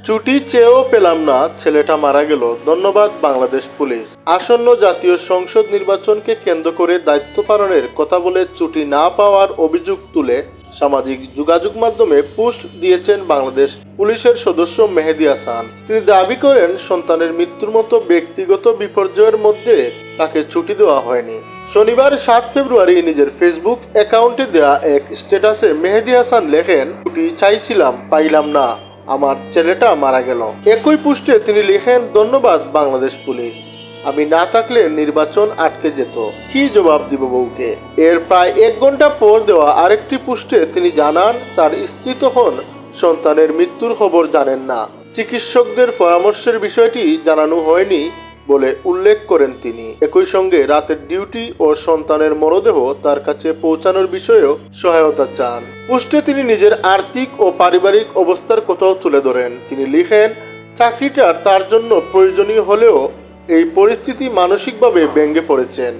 ছুটি চেয়েও পেলাম না, ছেলেটা মারা গেল, ধন্যবাদ বাংলাদেশ পুলিশ। আসন্ন জাতীয় সংসদ নির্বাচনকে কেন্দ্র করে দায়িত্ব পালনের কথা বলে ছুটি না পাওয়ার অভিযোগ তুলে সামাজিক যোগাযোগ মাধ্যমে পোস্ট দিয়েছেন বাংলাদেশ পুলিশের সদস্য মেহেদী হাসান। তিনি দাবি করেন সন্তানের মৃত্যুর মতো ব্যক্তিগত বিপর্যয়ের মধ্যে তাকে ছুটি দেওয়া হয়নি। শনিবার 7 ফেব্রুয়ারি নিজের ফেসবুক অ্যাকাউন্টে দেওয়া এক স্ট্যাটাসে মেহেদী হাসান লেখেন, ছুটি চাইছিলাম, পাইলাম না, আমার ছেলেটা মারা গেল। একই পোস্টে তিনি লিখেন, ধন্যবাদ বাংলাদেশ পুলিশ, আমি না থাকলে নির্বাচন আটকে যেত, কি জবাব দিব বউকে। এর প্রায় 1 ঘন্টা পর দেওয়া আরেকটি পোস্টে তিনি জানান তার স্ত্রী তখন সন্তানের মৃত্যুর খবর জানেন না, চিকিৎসকদের পরামর্শের বিষয়টি জানানো হয়নি বলে উল্লেখ করেন তিনি। একই সঙ্গে রাতের ডিউটি ও সন্তানের মরদেহ তার কাছে পৌঁছানোর বিষয়েও সহায়তা চান। পোস্টে তিনি নিজের আর্থিক ও পারিবারিক অবস্থার কথাও তুলে ধরেন। তিনি লিখেন, চাকরিটা তার জন্য প্রয়োজনীয় হলেও এই পরিস্থিতি মানসিকভাবে ভেঙে পড়েছেন।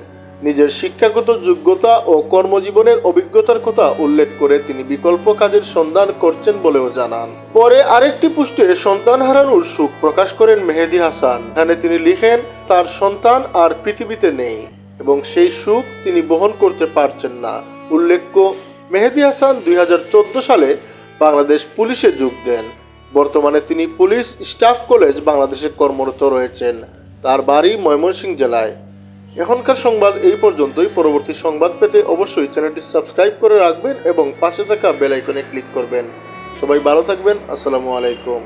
নিজের শিক্ষাগত যোগ্যতা ও কর্মজীবনের অভিজ্ঞতার কথা উল্লেখ করে তিনি বিকল্প কাজের সন্ধান করছেন বলেও জানান। পরে আরেকটি পোস্টে সন্তান হারানোর শোক প্রকাশ করেন মেহেদী হাসান। এখানে তিনি লিখেন, তার সন্তান আর পৃথিবীতে নেই এবং সেই শোক তিনি বহন করতে পারছেন না। উল্লেখ্য, মেহেদী হাসান 2014 সালে বাংলাদেশ পুলিশে যোগ দেন। বর্তমানে তিনি পুলিশ স্টাফ কলেজ বাংলাদেশে কর্মরত রয়েছেন। তার বাড়ি ময়মনসিংহ জেলায়। এখনকার সংবাদ এই পর্যন্তই। পরবর্তী সংবাদ পেতে অবশ্যই চ্যানেলটি সাবস্ক্রাইব করে রাখবেন এবং পাশে থাকা বেল আইকনে ক্লিক করবেন। সবাই ভালো থাকবেন। আসসালামু আলাইকুম।